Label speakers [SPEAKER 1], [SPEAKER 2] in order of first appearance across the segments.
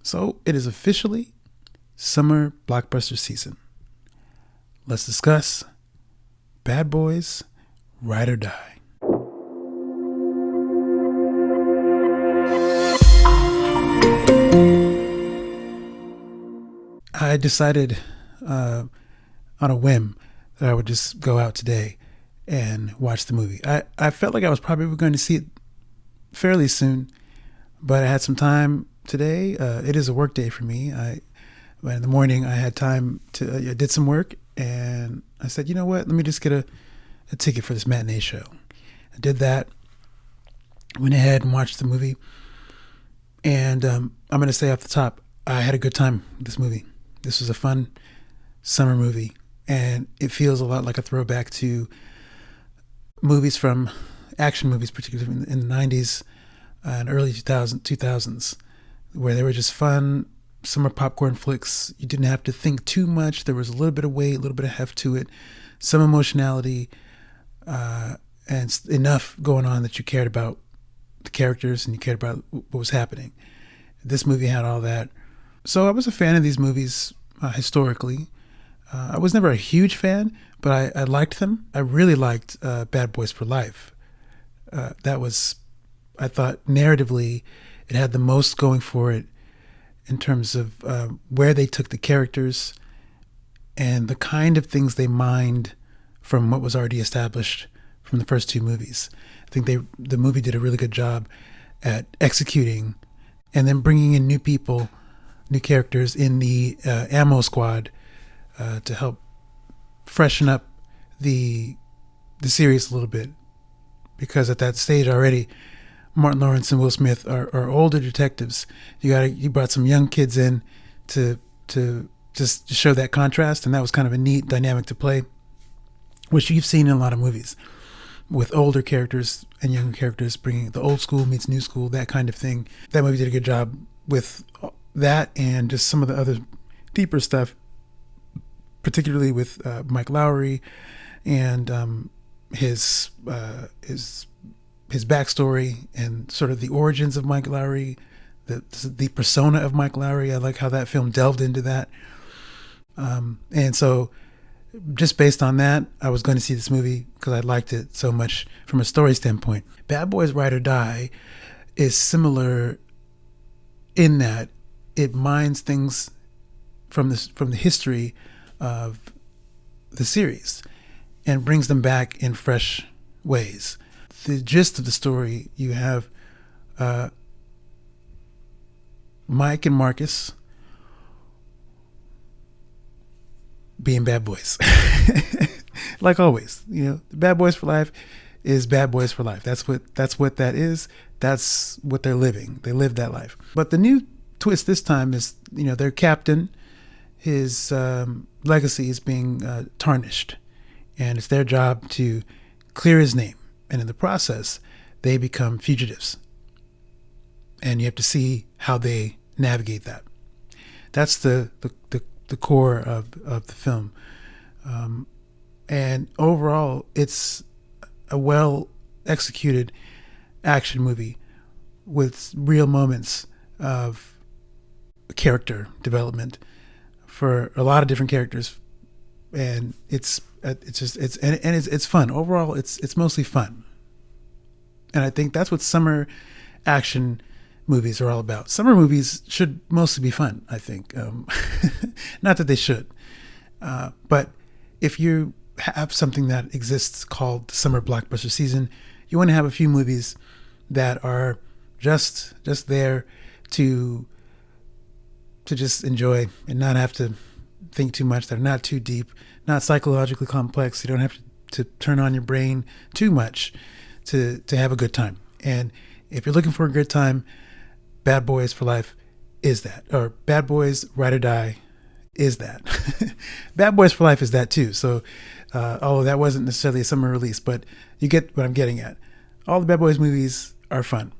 [SPEAKER 1] So it is officially summer blockbuster season. Let's discuss Bad Boys, Ride or Die. I decided on a whim that I would just go out today and watch the movie. I felt like I was probably going to see it fairly soon, but I had some time today. It is a work day for me. In the morning, I had time I did some work, and I said, you know what, let me just get a ticket for this matinee show. I did that, went ahead and watched the movie, and I'm going to say off the top, I had a good time with this movie. This was a fun summer movie, and it feels a lot like a throwback to movies from action movies, particularly in the 90s and early 2000s, where they were just fun summer popcorn flicks. You didn't have to think too much. There was a little bit of weight, a little bit of heft to it, some emotionality, and enough going on that you cared about the characters and you cared about what was happening. This movie had all that. So I was a fan of these movies historically. I was never a huge fan, but I liked them. I really liked Bad Boys for Life. That was, I thought, narratively, it had the most going for it in terms of where they took the characters and the kind of things they mined from what was already established from the first two movies. I think the movie did a really good job at executing and then bringing in new people, new characters in the Ammo Squad to help freshen up the series a little bit, because at that stage already, Martin Lawrence and Will Smith are older detectives. You brought some young kids in to just show that contrast, and that was kind of a neat dynamic to play, which you've seen in a lot of movies with older characters and younger characters, bringing the old school meets new school, that kind of thing. That movie did a good job with that and just some of the other deeper stuff, particularly with Mike Lowry and his backstory and sort of the origins of Mike Lowry, the persona of Mike Lowry. I like how that film delved into that. And so just based on that, I was going to see this movie because I liked it so much from a story standpoint. Bad Boys Ride or Die is similar in that it mines things from the history of the series and brings them back in fresh ways. The gist of the story, you have Mike and Marcus being bad boys. Like always, Bad Boys for Life is Bad Boys for Life. That's what that is. That's what they're living. They live that life. But the new twist this time is, their captain, his legacy is being tarnished, and it's their job to clear his name. And in the process, they become fugitives. And you have to see how they navigate that. That's the core of the film. And overall, it's a well-executed action movie with real moments of character development for a lot of different characters. And it's fun. Overall, it's mostly fun. And I think that's what summer action movies are all about. Summer movies should mostly be fun, I think. Not that they should. But if you have something that exists called the summer blockbuster season, you want to have a few movies that are just there to just enjoy and not have to think too much. They're not too deep, not psychologically complex. You don't have to turn on your brain too much to have a good time. And if you're looking for a good time, Bad Boys for Life is that. Or Bad Boys Ride or Die is that. Bad Boys for Life is that too. So although that wasn't necessarily a summer release, but you get what I'm getting at. All the Bad Boys movies are fun.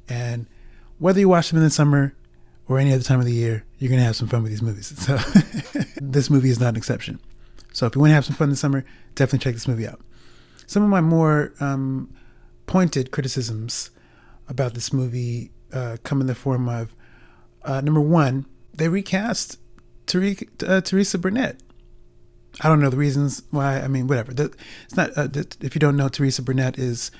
[SPEAKER 1] And whether you watch them in the summer or any other time of the year, you're going to have some fun with these movies. So this movie is not an exception. So if you want to have some fun in the summer, definitely check this movie out. Some of my more pointed criticisms about this movie come in the form of Number one, they recast Teresa Burnett. I don't know the reasons why. I mean, whatever. It's not. If you don't know, Teresa Burnett is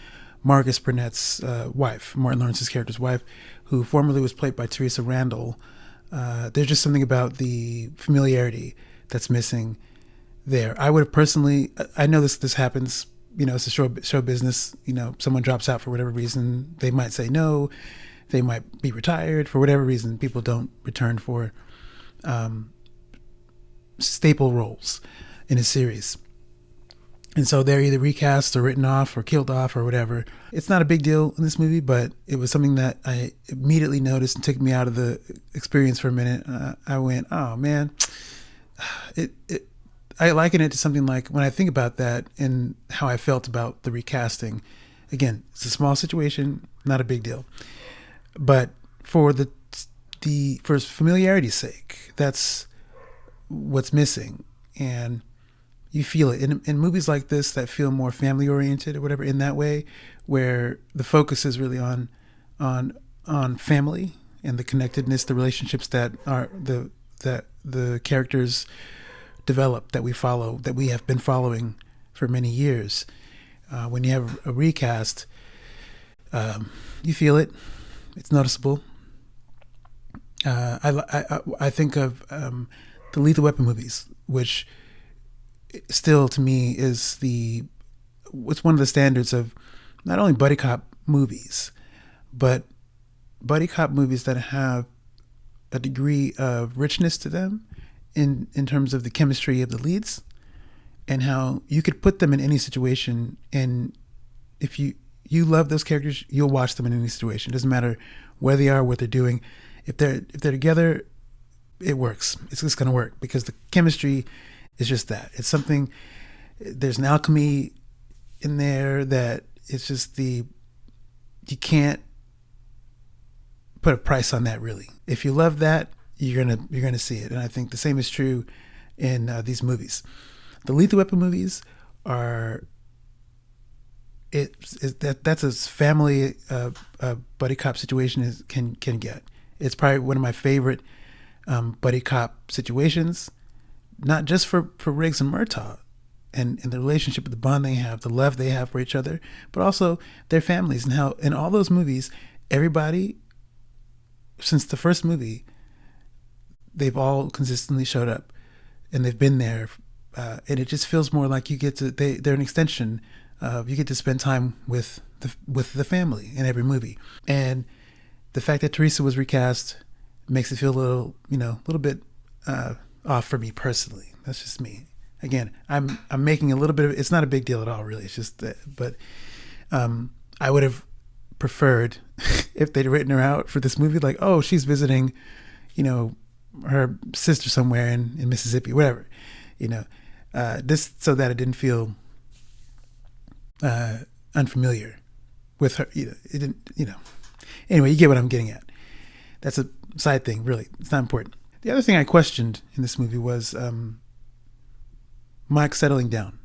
[SPEAKER 1] Marcus Burnett's wife, Martin Lawrence's character's wife, who formerly was played by Teresa Randall. There's just something about the familiarity that's missing there. I would have personally. I know this happens. You know, it's a show business. You know, someone drops out for whatever reason. They might say no. They might be retired for whatever reason. People don't return for staple roles in a series. And so they're either recast or written off or killed off or whatever. It's not a big deal in this movie, but it was something that I immediately noticed and took me out of the experience for a minute. I went, oh man, I liken it to something like when I think about that and how I felt about the recasting. Again, it's a small situation, not a big deal. But for for familiarity's sake, that's what's missing. And you feel it in movies like this that feel more family oriented or whatever, in that way, where the focus is really on family and the connectedness, the relationships that the characters develop, that we follow, that we have been following for many years. When you have a recast, you feel it. It's noticeable. I think of the Lethal Weapon movies, which still to me is it's one of the standards of not only buddy cop movies, but buddy cop movies that have a degree of richness to them in terms of the chemistry of the leads and how you could put them in any situation. And if you love those characters, you'll watch them in any situation. It doesn't matter where they are, what they're doing. If they're together, it works. It's just going to work because the chemistry is just that. It's something, there's an alchemy in there that it's just you can't put a price on that really. If you love that, you're gonna see it. And I think the same is true in these movies. The Lethal Weapon movies are, that's as family buddy cop situation as can get. It's probably one of my favorite buddy cop situations, not just for Riggs and Murtaugh and the relationship, the bond they have, the love they have for each other, but also their families, and how in all those movies, everybody, since the first movie, they've all consistently showed up and they've been there. And it just feels more like they're an extension of, you get to spend time with the family in every movie. And the fact that Teresa was recast makes it feel a little bit off for me personally. That's just me. Again, I'm making a little bit of, it's not a big deal at all, really. It's just that, but I would have preferred if they'd written her out for this movie, like, oh, she's visiting, her sister somewhere in Mississippi, whatever, this, so that it didn't feel unfamiliar with her. It didn't, Anyway, you get what I'm getting at. That's a side thing, really. It's not important. The other thing I questioned in this movie was Mike settling down.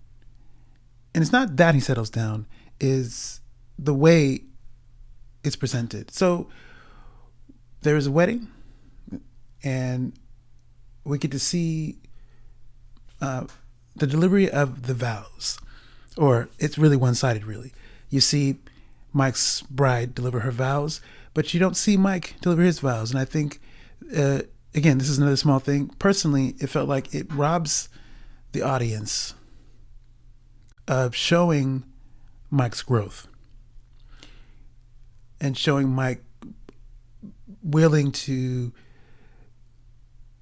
[SPEAKER 1] And it's not that he settles down, is the way it's presented. So there is a wedding, and we get to see the delivery of the vows. Or it's really one-sided, really. You see Mike's bride deliver her vows, but you don't see Mike deliver his vows. And I think, again, this is another small thing. Personally, it felt like it robs the audience of showing Mike's growth and showing Mike willing to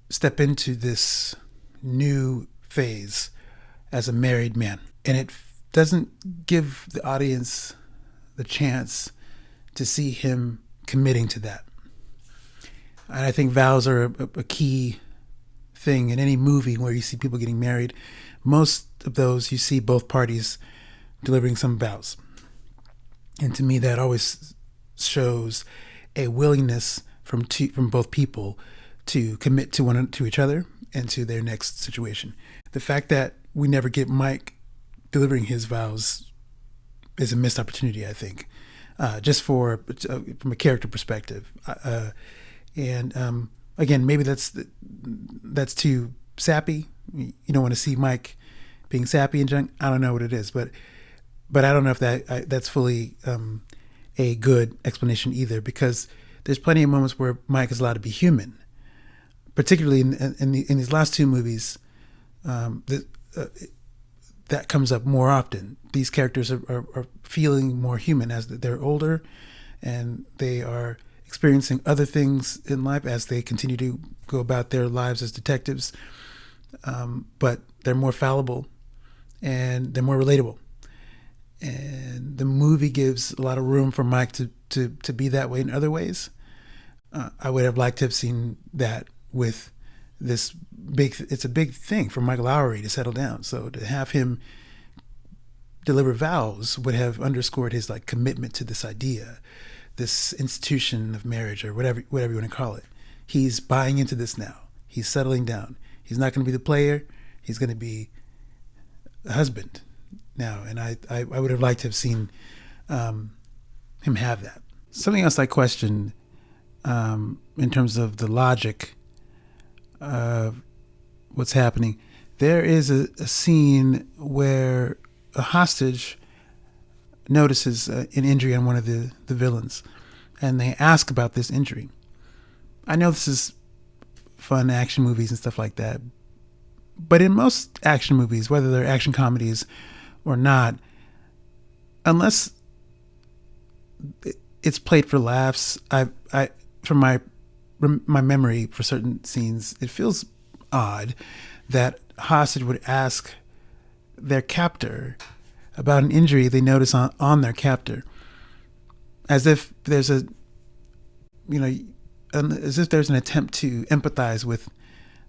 [SPEAKER 1] step into this new phase as a married man. And it doesn't give the audience the chance to see him committing to that. And I think vows are a key thing in any movie where you see people getting married. Most of those, you see both parties delivering some vows. And to me, that always shows a willingness from both people to commit to each other and to their next situation. The fact that we never get Mike delivering his vows is a missed opportunity, I think, just from a character perspective. And again, maybe that's too sappy. You don't want to see Mike being sappy and junk. I don't know what it is, but I don't know if that's fully a good explanation either, because there's plenty of moments where Mike is allowed to be human, particularly in these last two movies. That comes up more often. These characters are feeling more human as they're older, and they are experiencing other things in life as they continue to go about their lives as detectives. But they're more fallible and they're more relatable. And the movie gives a lot of room for Mike to be that way in other ways. I would have liked to have seen that with this it's a big thing for Mike Lowry to settle down. So to have him deliver vows would have underscored his like commitment to this idea, this institution of marriage, or whatever you want to call it. He's buying into this now. He's settling down. He's not going to be the player. He's going to be a husband now. And I would have liked to have seen him have that. Something else I questioned in terms of the logic of what's happening. There is a scene where a hostage notices an injury on one of the villains, and they ask about this injury. I know this is fun action movies and stuff like that, but in most action movies, whether they're action comedies or not, unless it's played for laughs, I from my memory for certain scenes, it feels odd that a hostage would ask their captor about an injury they notice on their captor, as if there's as if there's an attempt to empathize with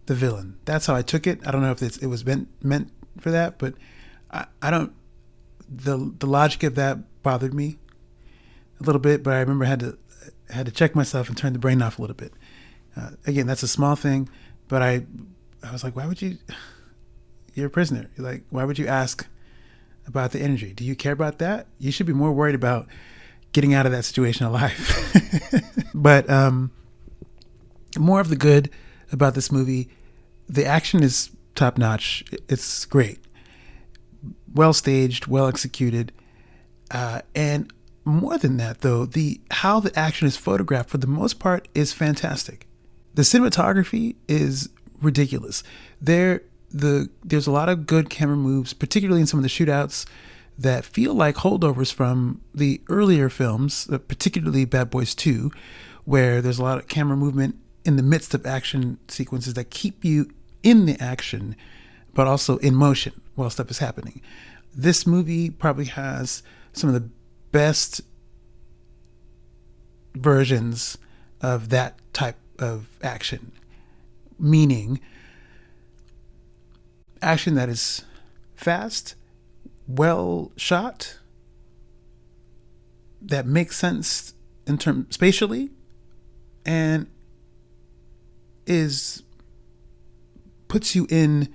[SPEAKER 1] the villain. That's how I took it. I don't know if it was meant for that, but I don't. The logic of that bothered me a little bit, but I remember I had to check myself and turn the brain off a little bit. Again, that's a small thing, but I was like, why would you? You're a prisoner. Like, why would you ask about the injury? Do you care about that? You should be more worried about getting out of that situation alive. But more of the good about this movie, the action is top notch. It's great, well staged, well executed, and more than that, though, how the action is photographed for the most part is fantastic. The cinematography is ridiculous. There's a lot of good camera moves, particularly in some of the shootouts, that feel like holdovers from the earlier films, particularly Bad Boys 2, where there's a lot of camera movement in the midst of action sequences that keep you in the action, but also in motion while stuff is happening. This movie probably has some of the best versions of that type of action, meaning action that is fast, well shot, that makes sense in terms spatially, and puts you in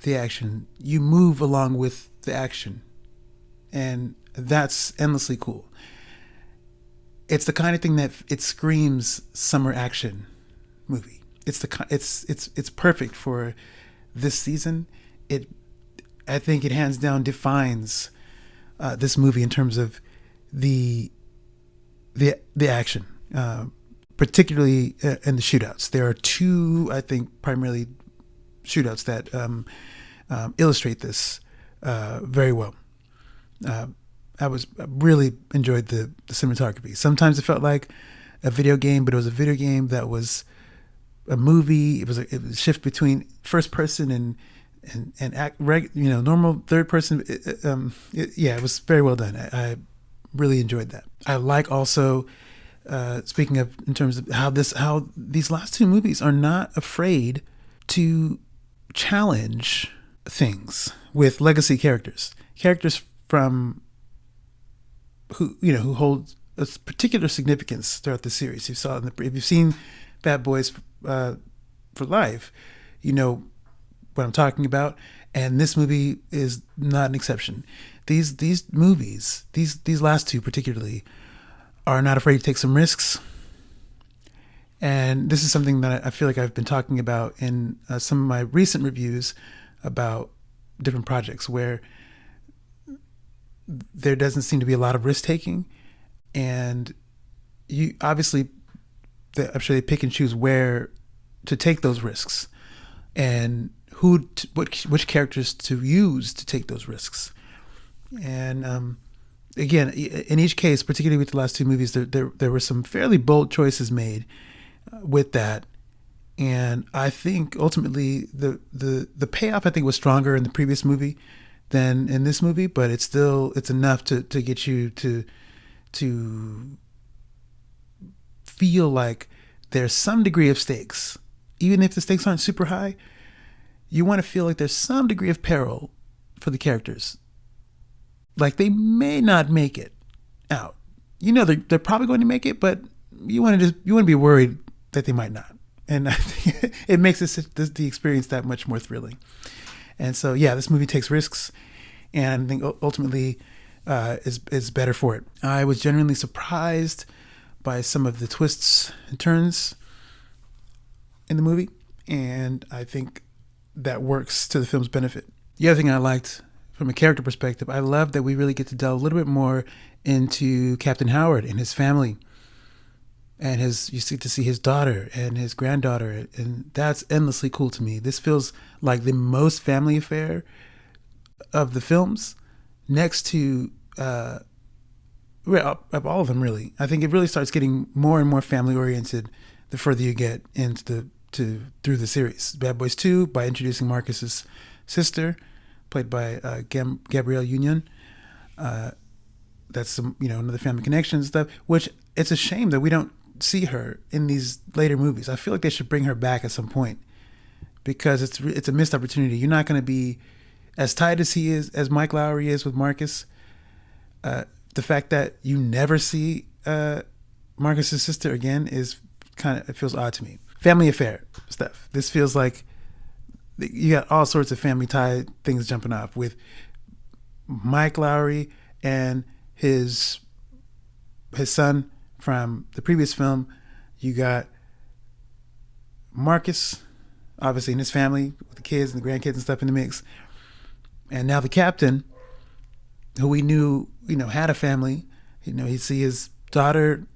[SPEAKER 1] the action. You move along with the action, and that's endlessly cool. It's the kind of thing that it screams summer action movie. It's perfect for this season. I think it hands down defines this movie in terms of the action, particularly in the shootouts. There are two, I think, primarily shootouts that illustrate this very well. I really enjoyed the cinematography. Sometimes it felt like a video game, but it was a video game that was a movie. It was a shift between first person and normal third person. It was very well done. I really enjoyed that. I like also, speaking of in terms of how these last two movies are not afraid to challenge things with legacy characters from who hold a particular significance throughout the series. If you've seen Bad Boys for Life, you know what I'm talking about, and this movie is not an exception. These movies, these last two particularly, are not afraid to take some risks And this is something that I feel like I've been talking about in some of my recent reviews about different projects, where there doesn't seem to be a lot of risk taking, and you obviously, I'm sure they pick and choose where to take those risks and which characters to use to take those risks. And again, in each case, particularly with the last two movies, there were some fairly bold choices made with that. And I think ultimately the payoff, I think, was stronger in the previous movie than in this movie, but it's enough to get you to feel like there's some degree of stakes. Even if the stakes aren't super high, you want to feel like there's some degree of peril for the characters. Like they may not make it out. You know they're probably going to make it, but you want to be worried that they might not. And I think it makes the experience that much more thrilling. And so, yeah, this movie takes risks, and I think ultimately is better for it. I was genuinely surprised by some of the twists and turns in the movie, and I think that works to the film's benefit. The other thing I liked from a character perspective, I love that we really get to delve a little bit more into Captain Howard and his family, and you get to see his daughter and his granddaughter, and that's endlessly cool to me. This feels like the most family affair of the films, next to of all of them, really. I think it really starts getting more and more family oriented the further you get through the series. Bad Boys 2, by introducing Marcus's sister, played by Gabrielle Union. That's some, another family connection stuff, which it's a shame that we don't see her in these later movies. I feel like they should bring her back at some point, because it's a missed opportunity. You're not going to be as tight as Mike Lowry is with Marcus. The fact that you never see Marcus's sister again is it feels odd to me. Family affair stuff. This feels like you got all sorts of family tie things jumping off with Mike Lowry and his son from the previous film. You got Marcus, obviously, and his family with the kids and the grandkids and stuff in the mix. And now the captain, who we knew, had a family. He'd see his daughter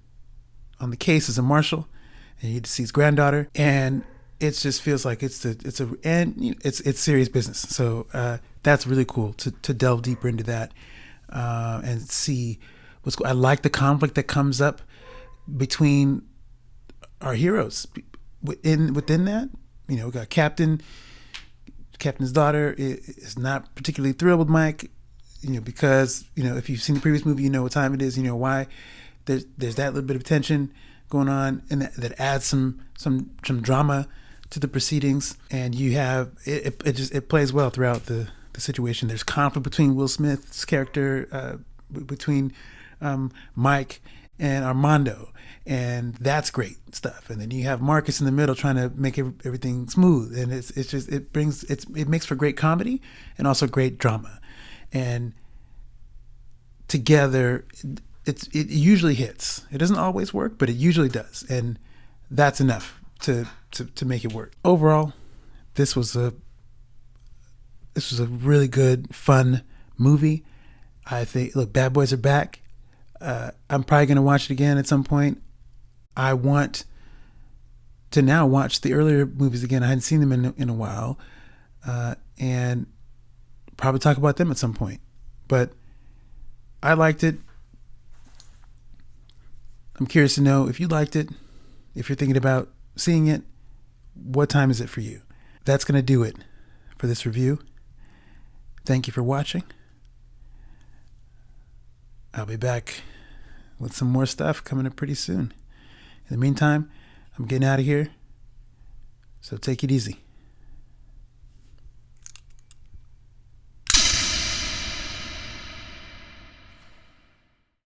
[SPEAKER 1] on the case as a marshal, and he'd see his granddaughter, and it just feels like it's serious business. So that's really cool to delve deeper into that and see what's cool. I like the conflict that comes up between our heroes within that. We got Captain's daughter is not particularly thrilled with Mike, because if you've seen the previous movie, you know what time it is, why. There's that little bit of tension going on, and that adds some drama to the proceedings, and you have it plays well throughout the situation. There's conflict between Will Smith's character, between Mike and Armando, and that's great stuff. And then you have Marcus in the middle trying to make everything smooth, and it makes for great comedy and also great drama, and together it usually hits. It doesn't always work, but it usually does, and that's enough to make it work. Overall, this was a really good, fun movie. I think, look, Bad Boys are back. I'm probably going to watch it again at some point. I want to now watch the earlier movies again. I hadn't seen them in a while, and probably talk about them at some point. But I liked it. I'm curious to know if you liked it, if you're thinking about seeing it, what time is it for you? That's going to do it for this review. Thank you for watching. I'll be back with some more stuff coming up pretty soon. In the meantime, I'm getting out of here, so take it easy.